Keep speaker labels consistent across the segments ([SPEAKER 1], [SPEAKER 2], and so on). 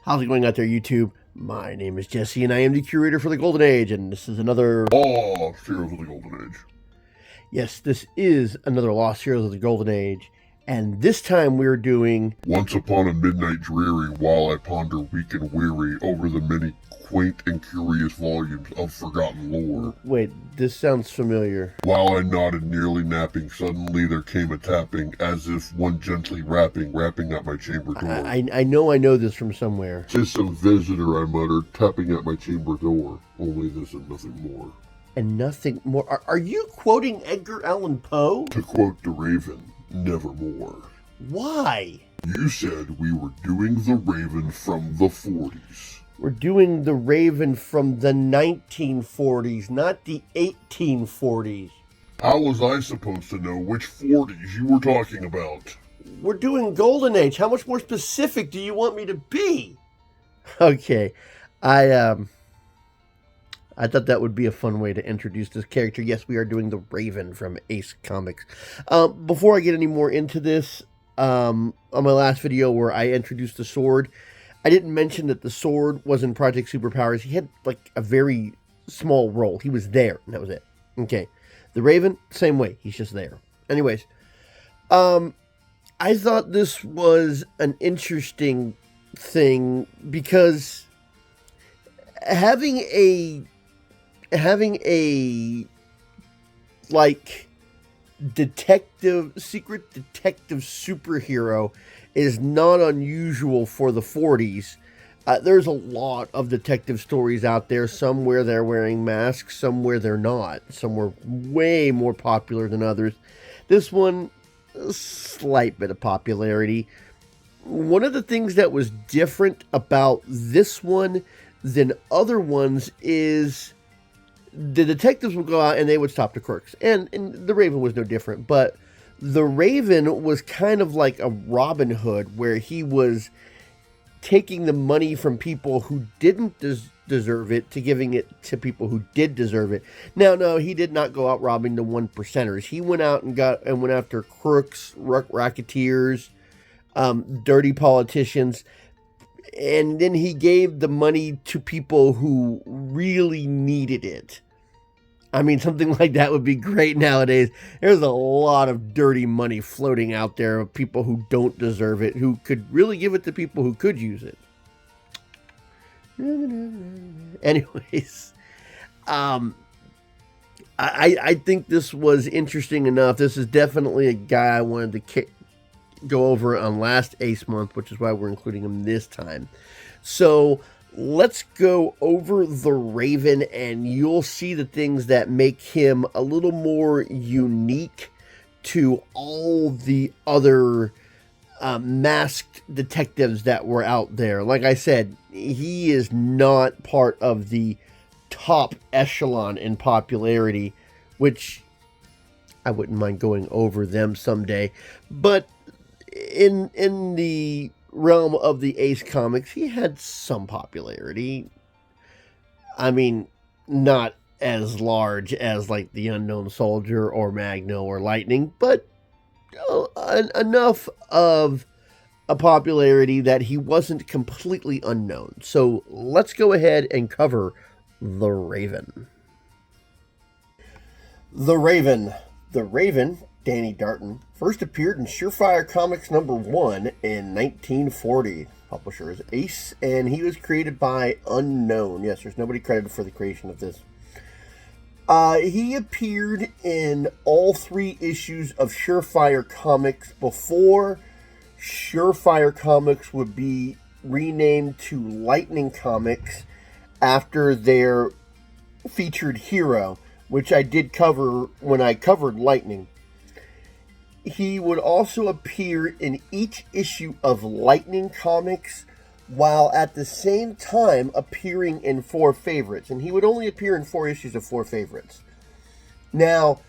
[SPEAKER 1] How's it going out there, YouTube? My name is Jesse, and I am the curator for the Golden Age, and this is another...
[SPEAKER 2] Heroes of the Golden Age.
[SPEAKER 1] Yes, this is another Lost Heroes of the Golden Age, and this time we're doing...
[SPEAKER 2] Once upon a midnight dreary, while I ponder weak and weary over the many quaint and curious volumes of forgotten lore.
[SPEAKER 1] Wait, this sounds familiar.
[SPEAKER 2] While I nodded, nearly napping, suddenly there came a tapping, as if one gently rapping at my chamber door.
[SPEAKER 1] I know this from somewhere.
[SPEAKER 2] "'Tis some visitor," I muttered, tapping at my chamber door. Only this and nothing more.
[SPEAKER 1] And nothing more. Are you quoting Edgar Allan Poe?
[SPEAKER 2] To quote the Raven, nevermore.
[SPEAKER 1] Why?
[SPEAKER 2] You said we were doing the Raven from the 40s.
[SPEAKER 1] We're doing the Raven from the 1940s, not the 1840s.
[SPEAKER 2] How was I supposed to know which 40s you were talking about?
[SPEAKER 1] We're doing Golden Age. How much more specific do you want me to be? Okay, I thought that would be a fun way to introduce this character. Yes, we are doing the Raven from Ace Comics. Before I get any more into this, on my last video where I introduced the sword, I didn't mention that the sword was in Project Superpowers. He had like a very small role. He was there, and that was it. Okay. The Raven, same way. He's just there. Anyways, I thought this was an interesting thing because having a like secret detective superhero is not unusual for the 40s. There's a lot of detective stories out there, some where they're wearing masks, some where they're not. Some were way more popular than others. This one, a slight bit of popularity. One of the things that was different about this one than other ones is the detectives would go out and they would stop the crooks. And the Raven was no different, but the Raven was kind of like a Robin Hood, where he was taking the money from people who didn't deserve it to giving it to people who did deserve it. Now, no, he did not go out robbing the one percenters. He went out and went after crooks, racketeers, dirty politicians, and then he gave the money to people who really needed it. I mean, something like that would be great nowadays. There's a lot of dirty money floating out there of people who don't deserve it, who could really give it to people who could use it. Anyways, I think this was interesting enough. This is definitely a guy I wanted to go over on last Ace Month, which is why we're including him this time. So let's go over the Raven, and you'll see the things that make him a little more unique to all the other masked detectives that were out there. Like I said, he is not part of the top echelon in popularity, which I wouldn't mind going over them someday. But in the realm of the Ace comics, he had some popularity. I mean, not as large as like the Unknown Soldier or Magno or Lightning, but enough of a popularity that he wasn't completely unknown. So let's go ahead and cover the Raven. The Raven, Danny Darton, first appeared in Surefire Comics #1 in 1940. Publisher is Ace, and he was created by Unknown. Yes, there's nobody credited for the creation of this. He appeared in all 3 issues of Surefire Comics before Surefire Comics would be renamed to Lightning Comics after their featured hero, which I did cover when I covered Lightning. He would also appear in each issue of Lightning Comics, while at the same time appearing in 4 favorites. And he would only appear in 4 issues of 4 favorites. Now,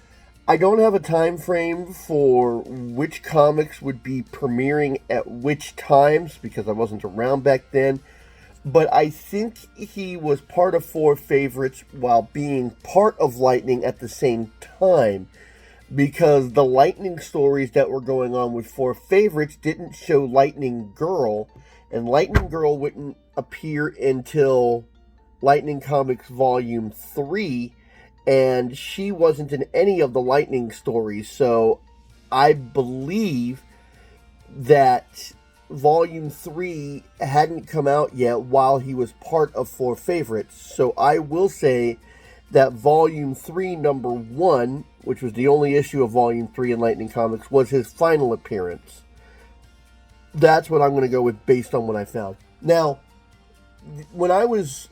[SPEAKER 1] I don't have a time frame for which comics would be premiering at which times, because I wasn't around back then. But I think he was part of 4 favorites while being part of Lightning at the same time, because the Lightning stories that were going on with 4 favorites didn't show Lightning Girl. And Lightning Girl wouldn't appear until Lightning Comics Volume 3, and she wasn't in any of the Lightning stories, so I believe that Volume 3 hadn't come out yet while he was part of Four Favorites. So I will say that Volume 3, Number 1, which was the only issue of Volume 3 in Lightning Comics, was his final appearance. That's what I'm going to go with based on what I found. Now, when I was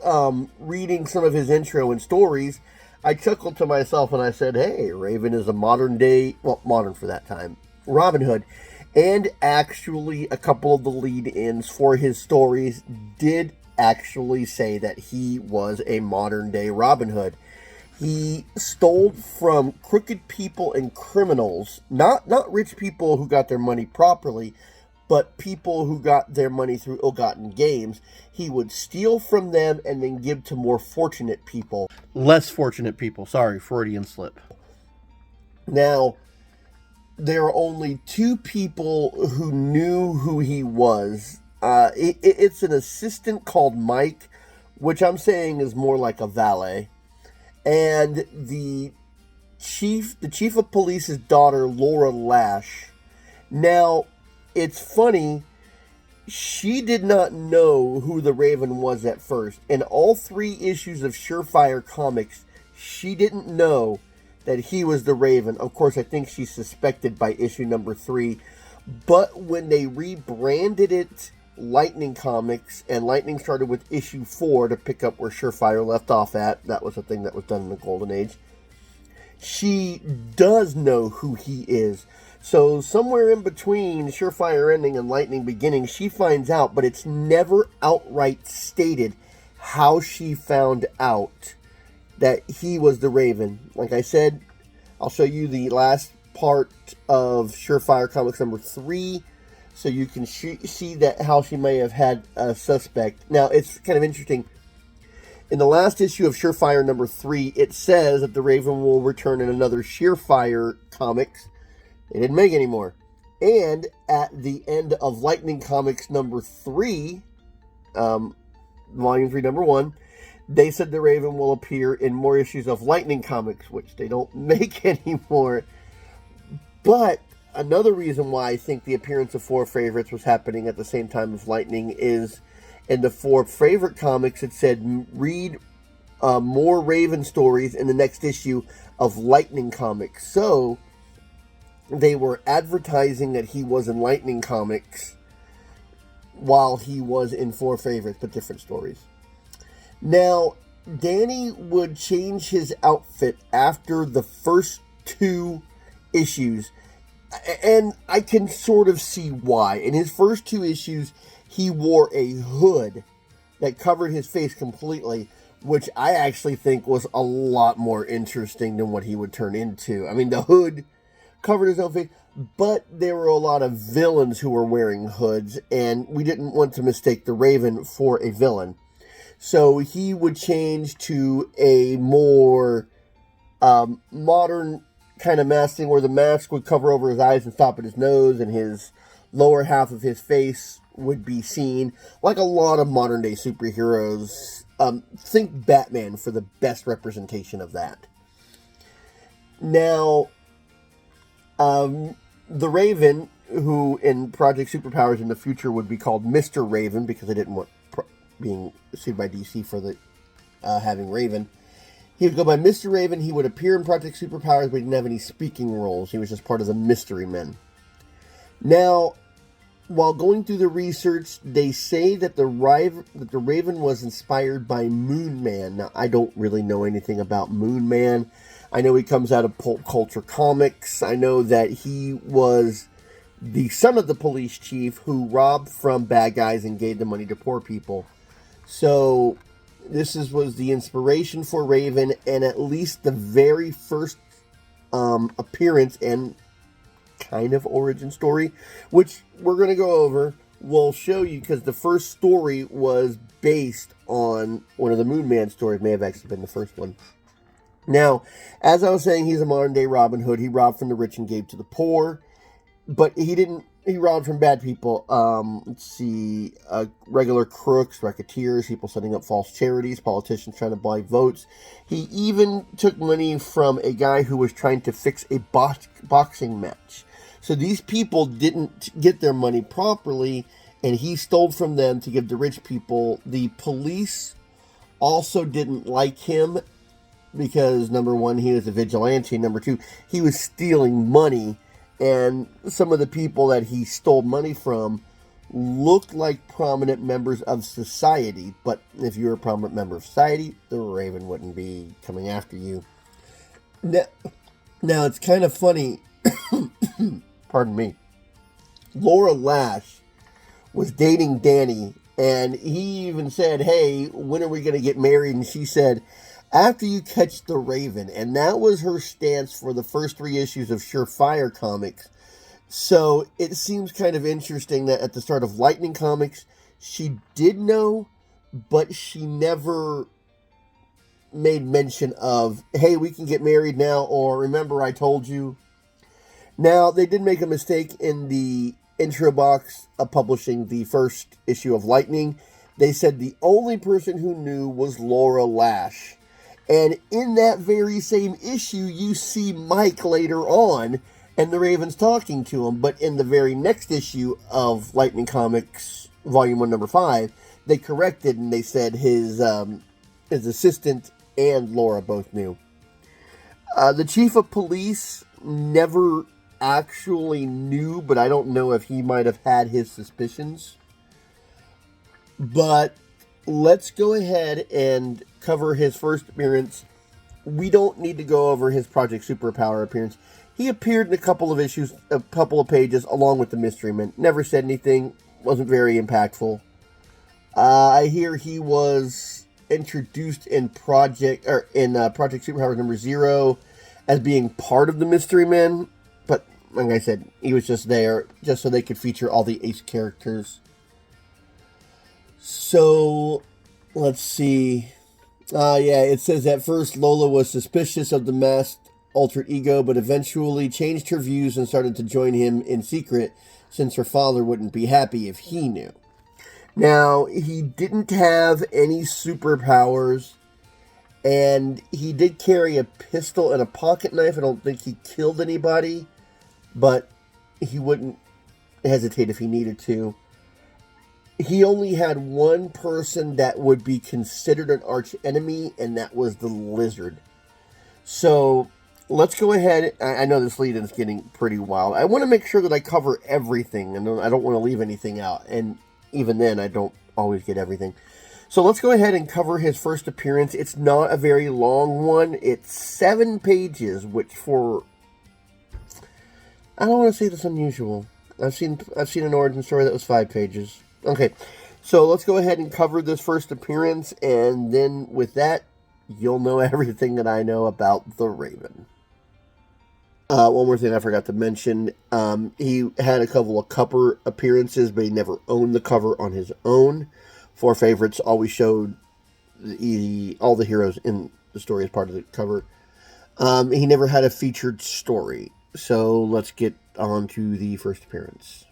[SPEAKER 1] reading some of his intro and stories, I chuckled to myself and I said, hey, Raven is a modern day, well, modern for that time, Robin Hood. And actually, a couple of the lead-ins for his stories did actually say that he was a modern day Robin Hood. He stole from crooked people and criminals, not rich people who got their money properly, but people who got their money through ill-gotten gains. He would steal from them and then give to more fortunate people. Less fortunate people. Sorry, Freudian slip. Now, there are only two people who knew who he was. It's an assistant called Mike, which I'm saying is more like a valet. And the chief of police's daughter, Laura Lash. Now, it's funny, she did not know who the Raven was at first. In all 3 issues of Surefire Comics, she didn't know that he was the Raven. Of course, I think she suspected by issue number 3. But when they rebranded it Lightning Comics, and Lightning started with issue 4 to pick up where Surefire left off at, that was a thing that was done in the Golden Age, she does know who he is. So somewhere in between Surefire ending and Lightning beginning, she finds out, but it's never outright stated how she found out that he was the Raven. Like I said, I'll show you the last part of Surefire Comics number 3, so you can see that how she may have had a suspect. Now, it's kind of interesting. In the last issue of Surefire number 3, it says that the Raven will return in another Surefire Comics. They didn't make any more. And at the end of Lightning Comics number 3, Volume 3, number 1, they said the Raven will appear in more issues of Lightning Comics, which they don't make anymore. But another reason why I think the appearance of Four Favorites was happening at the same time as Lightning is in the Four Favorite comics, it said read more Raven stories in the next issue of Lightning Comics. So they were advertising that he was in Lightning Comics while he was in Four Favorites, but different stories. Now, Danny would change his outfit after the first 2 issues, and I can sort of see why. In his first 2 issues, he wore a hood that covered his face completely, which I actually think was a lot more interesting than what he would turn into. I mean, the hood covered his own face, but there were a lot of villains who were wearing hoods, and we didn't want to mistake the Raven for a villain. So he would change to a more modern kind of masking where the mask would cover over his eyes and stop at his nose, and his lower half of his face would be seen, like a lot of modern day superheroes. Think Batman for the best representation of that. Now, the Raven, who in Project Superpowers in the future would be called Mr. Raven because they didn't want being sued by DC for the having Raven. He would go by Mr. Raven. He would appear in Project Superpowers, but he didn't have any speaking roles. He was just part of the Mystery Men. Now, while going through the research, they say that the Raven was inspired by Moon Man. Now, I don't really know anything about Moon Man. I know he comes out of Pulp Culture Comics. I know that he was the son of the police chief who robbed from bad guys and gave the money to poor people. So this was the inspiration for Raven, and at least the very first appearance and kind of origin story, which we're going to go over, will show you, because the first story was based on one of the Moon Man stories. May have actually been the first one. Now, as I was saying, he's a modern day Robin Hood. He robbed from the rich and gave to the poor, but he didn't he robbed from bad people. Let's see, regular crooks, racketeers, people setting up false charities, politicians trying to buy votes. He even took money from a guy who was trying to fix a boxing match. So these people didn't get their money properly, and he stole from them to give to rich people. The police also didn't like him because, number one, he was a vigilante. Number two, he was stealing money. And some of the people that he stole money from looked like prominent members of society. But if you're a prominent member of society, the Raven wouldn't be coming after you. Now it's kind of funny. Pardon me. Laura Lash was dating Danny, and he even said, "Hey, when are we going to get married?" And she said, "After you catch the Raven." And that was her stance for the first 3 issues of Surefire Comics. So it seems kind of interesting that at the start of Lightning Comics, she did know, but she never made mention of, "Hey, we can get married now," or "Remember I told you." Now, they did make a mistake in the intro box of publishing the first issue of Lightning. They said the only person who knew was Laura Lash. And in that very same issue, you see Mike later on, and the Raven's talking to him. But in the very next issue of Lightning Comics, Volume 1, Number 5, they corrected and they said his assistant and Laura both knew. The chief of police never actually knew, but I don't know if he might have had his suspicions. But let's go ahead and cover his first appearance. We don't need to go over his Project Superpower appearance. He appeared in a couple of issues, a couple of pages, along with the Mystery Men. Never said anything, wasn't very impactful. I hear he was introduced in Project Superpower number 0 as being part of the Mystery Men, but like I said, he was just there just so they could feature all the ace characters. So let's see. It says at first Lola was suspicious of the masked alter ego, but eventually changed her views and started to join him in secret, since her father wouldn't be happy if he knew. Now, he didn't have any superpowers, and he did carry a pistol and a pocket knife. I don't think he killed anybody, but he wouldn't hesitate if he needed to. He only had one person that would be considered an arch enemy, and that was the Lizard. So let's go ahead. I know this lead-in is getting pretty wild. I want to make sure that I cover everything, and I don't want to leave anything out. And even then, I don't always get everything. So let's go ahead and cover his first appearance. It's not a very long one. It's 7 pages, which for... I don't want to say that's unusual. I've seen an origin story that was 5 pages. Okay, so let's go ahead and cover this first appearance, and then with that, you'll know everything that I know about the Raven. One more thing I forgot to mention. He had a couple of cover appearances, but he never owned the cover on his own. 4 Favorites always showed all the heroes in the story as part of the cover. He never had a featured story. So let's get on to the first appearance.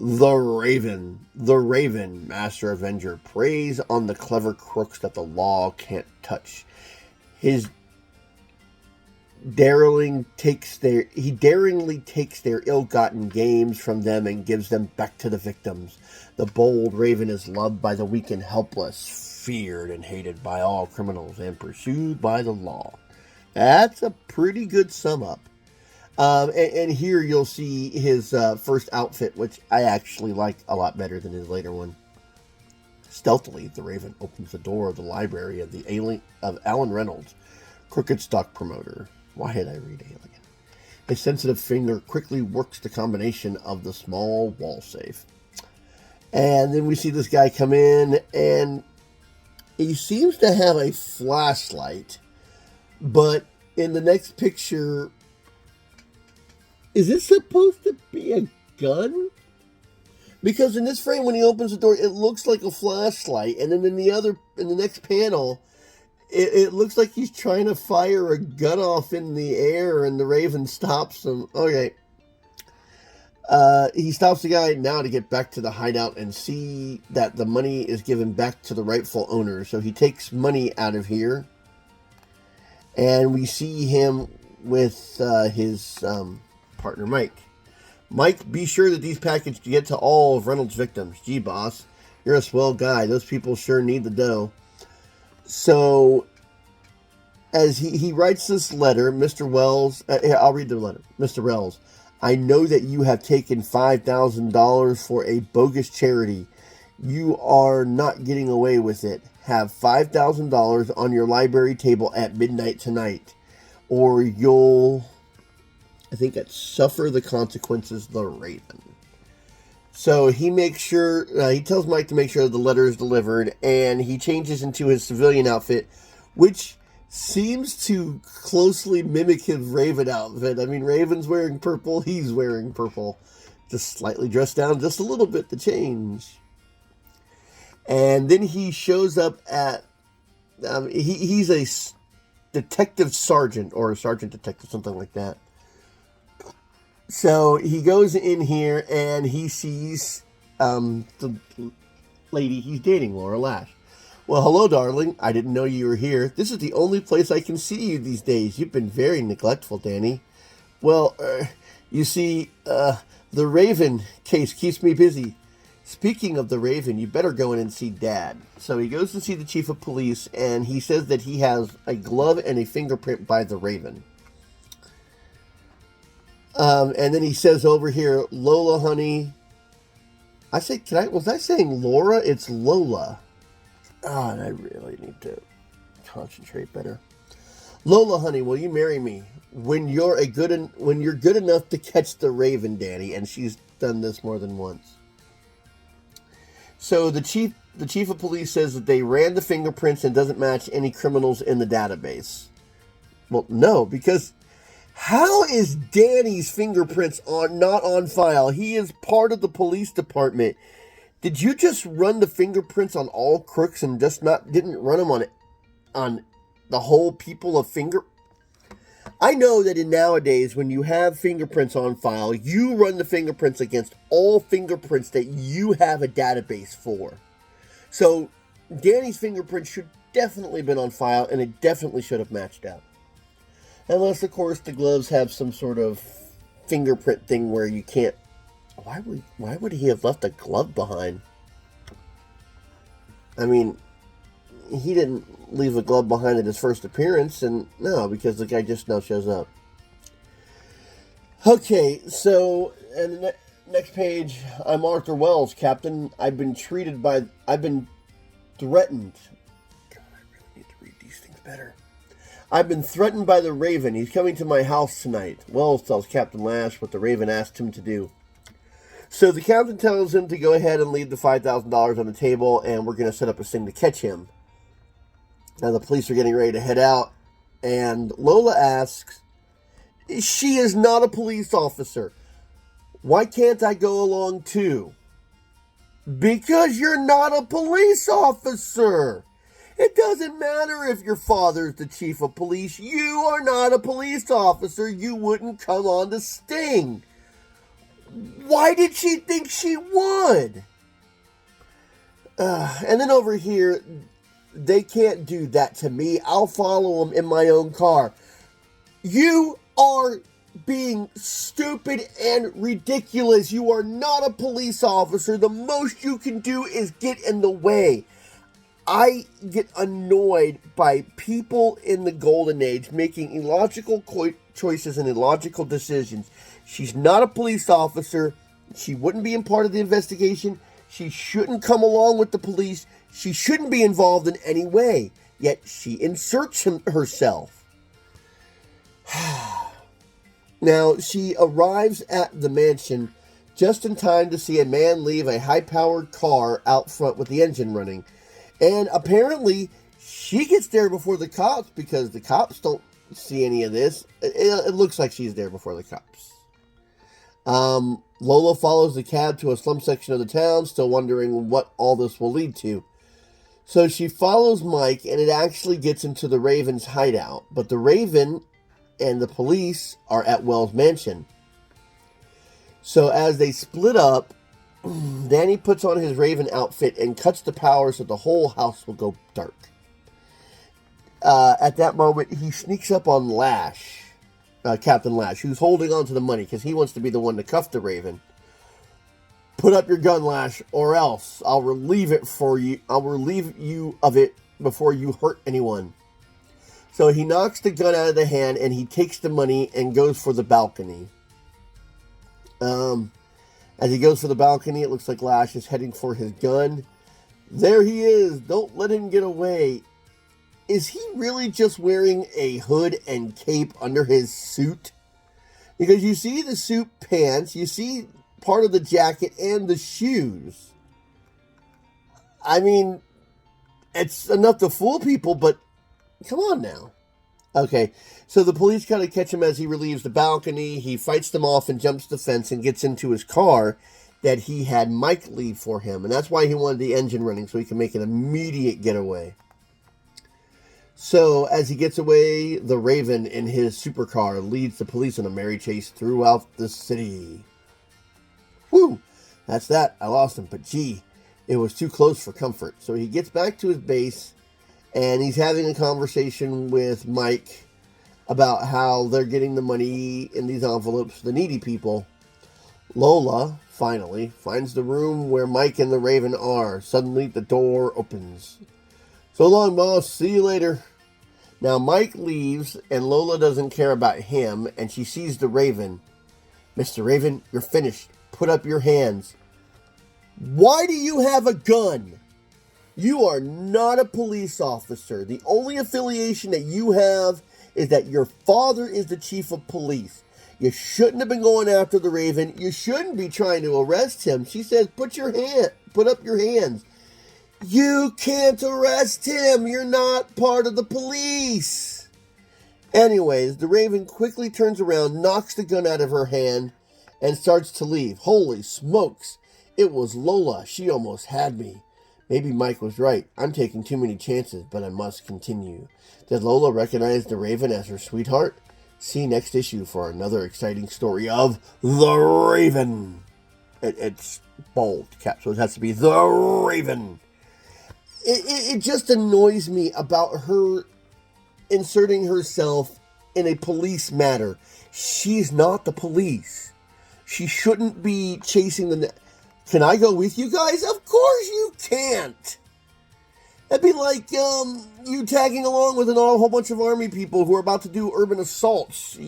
[SPEAKER 1] The Raven, Master Avenger, preys on the clever crooks that the law can't touch. He daringly takes their ill-gotten gains from them and gives them back to the victims. The bold Raven is loved by the weak and helpless, feared and hated by all criminals, and pursued by the law. That's a pretty good sum up. And here you'll see his first outfit, which I actually like a lot better than his later one. Stealthily, the Raven opens the door of the library of Alan Reynolds, crooked stock promoter. Why did I read Alien? His sensitive finger quickly works the combination of the small wall safe. And then we see this guy come in, and he seems to have a flashlight, but in the next picture... Is this supposed to be a gun? Because in this frame, when he opens the door, it looks like a flashlight. And then in the next panel, it looks like he's trying to fire a gun off in the air, and the Raven stops him. Okay. He stops the guy now to get back to the hideout and see that the money is given back to the rightful owner. So he takes money out of here. And we see him with his partner, Mike. Mike, be sure that these packages get to all of Reynolds' victims. Gee, boss, you're a swell guy. Those people sure need the dough. So, as he writes this letter, Mr. Wells, I'll read the letter. Mr. Wells, I know that you have taken $5,000 for a bogus charity. You are not getting away with it. Have $5,000 on your library table at midnight tonight, or you'll, I think it's suffer the consequences of the Raven. So he makes sure, he tells Mike to make sure the letter is delivered, and he changes into his civilian outfit, which seems to closely mimic his Raven outfit. I mean, Raven's wearing purple, he's wearing purple. Just slightly dressed down just a little bit to change. And then he shows up at, he's a detective sergeant, or a sergeant detective, something like that. So he goes in here and he sees the lady he's dating, Laura Lash. Well, hello, darling. I didn't know you were here. This is the only place I can see you these days. You've been very neglectful, Danny. Well, you see, the Raven case keeps me busy. Speaking of the Raven, you better go in and see Dad. So he goes to see the chief of police, and he says that he has a glove and a fingerprint by the Raven. And then he says over here, Lola, honey. Was I saying Laura? It's Lola. Oh, and I really need to concentrate better. Lola, honey, will you marry me when you're good enough to catch the Raven, Danny? And she's done this more than once. So the chief of police says that they ran the fingerprints and doesn't match any criminals in the database. Well, no, because how is Danny's fingerprints not on file? He is part of the police department. Did you just run the fingerprints on all crooks and didn't run them on the whole people of finger? I know that nowadays when you have fingerprints on file, you run the fingerprints against all fingerprints that you have a database for. So Danny's fingerprint should definitely been on file, and it definitely should have matched up. Unless, of course, the gloves have some sort of fingerprint thing where you can't. Why would he have left a glove behind? I mean, he didn't leave a glove behind at his first appearance, and no, because the guy just now shows up. Okay, so, and the next page, I'm Arthur Wells, Captain. I've been threatened. God, I really need to read these things better. I've been threatened by the Raven. He's coming to my house tonight. Wells tells Captain Lash what the Raven asked him to do. So the captain tells him to go ahead and leave the $5,000 on the table, and we're going to set up a sting to catch him. Now the police are getting ready to head out, and Lola asks, she is not a police officer. Why can't I go along too? Because you're not a police officer. It doesn't matter if your father's the chief of police. You are not a police officer. You wouldn't come on the sting. Why did she think she would? And then over here, they can't do that to me. I'll follow them in my own car. You are being stupid and ridiculous. You are not a police officer. The most you can do is get in the way. I get annoyed by people in the golden age making illogical choices and illogical decisions. She's not a police officer. She wouldn't be in part of the investigation. She shouldn't come along with the police. She shouldn't be involved in any way. Yet she inserts herself. Now, she arrives at the mansion just in time to see a man leave a high-powered car out front with the engine running. And apparently, she gets there before the cops because the cops don't see any of this. It looks like she's there before the cops. Lola follows the cab to a slum section of the town, still wondering what all this will lead to. So she follows Mike, and it actually gets into the Raven's hideout. But the Raven and the police are at Wells' mansion. So as they split up, Danny puts on his Raven outfit and cuts the power so the whole house will go dark. At that moment, he sneaks up on Lash, Captain Lash, who's holding on to the money because he wants to be the one to cuff the Raven. Put up your gun, Lash, or else I'll relieve it for you. I'll relieve you of it before you hurt anyone. So he knocks the gun out of the hand and he takes the money and goes for the balcony. As he goes for the balcony, it looks like Lash is heading for his gun. There he is. Don't let him get away. Is he really just wearing a hood and cape under his suit? Because you see the suit pants, you see part of the jacket and the shoes. I mean, it's enough to fool people, but come on now. Okay, so the police kind of catch him as he relieves the balcony. He fights them off and jumps the fence and gets into his car that he had Mike leave for him. And that's why he wanted the engine running, so he can make an immediate getaway. So as he gets away, the Raven in his supercar leads the police on a merry chase throughout the city. Whew, that's that. I lost him, but gee, it was too close for comfort. So he gets back to his base, and he's having a conversation with Mike about how they're getting the money in these envelopes for the needy people. Lola, finally, finds the room where Mike and the Raven are. Suddenly, the door opens. So long, boss. See you later. Now, Mike leaves, and Lola doesn't care about him, and she sees the Raven. Mr. Raven, you're finished. Put up your hands. Why do you have a gun? You are not a police officer. The only affiliation that you have is that your father is the chief of police. You shouldn't have been going after the Raven. You shouldn't be trying to arrest him. She says, put up your hands. You can't arrest him. You're not part of the police. Anyways, the Raven quickly turns around, knocks the gun out of her hand, and starts to leave. Holy smokes. It was Lola. She almost had me. Maybe Mike was right. I'm taking too many chances, but I must continue. Did Lola recognize the Raven as her sweetheart? See next issue for another exciting story of the Raven. It's bold, Cap, so it has to be the Raven. It just annoys me about her inserting herself in a police matter. She's not the police. She shouldn't be chasing the... Can I go with you guys? Of course you can't. That'd be like you tagging along with a whole bunch of army people who are about to do urban assaults.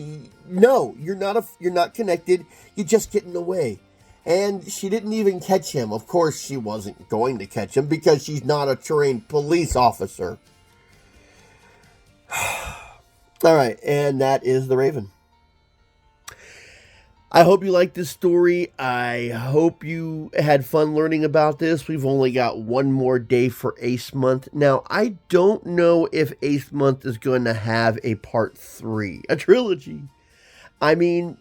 [SPEAKER 1] No, you're not connected. You're just getting away. And she didn't even catch him. Of course she wasn't going to catch him because she's not a trained police officer. All right, and that is the Raven. I hope you liked this story. I hope you had fun learning about this. We've only got one more day for Ace Month. Now, I don't know if Ace Month is going to have a part 3, a trilogy. I mean,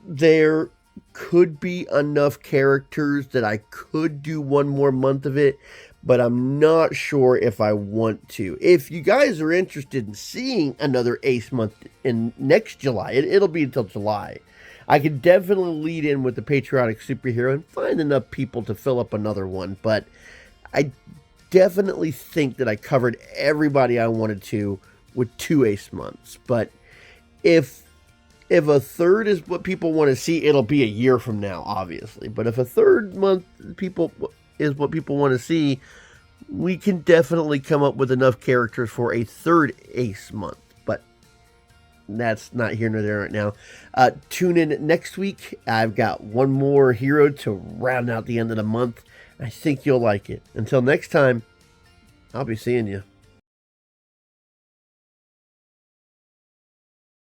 [SPEAKER 1] there could be enough characters that I could do one more month of it, but I'm not sure if I want to. If you guys are interested in seeing another Ace Month in next July, it'll be until July. I could definitely lead in with the patriotic superhero and find enough people to fill up another one, but I definitely think that I covered everybody I wanted to with 2 Ace Months. But if a third is what people want to see, it'll be a year from now, obviously. But if a third month is what people want to see, we can definitely come up with enough characters for a third Ace Month. But that's not here nor there right now. Tune in next week. I've got one more hero to round out the end of the month. I think you'll like it. Until next time, I'll be seeing you.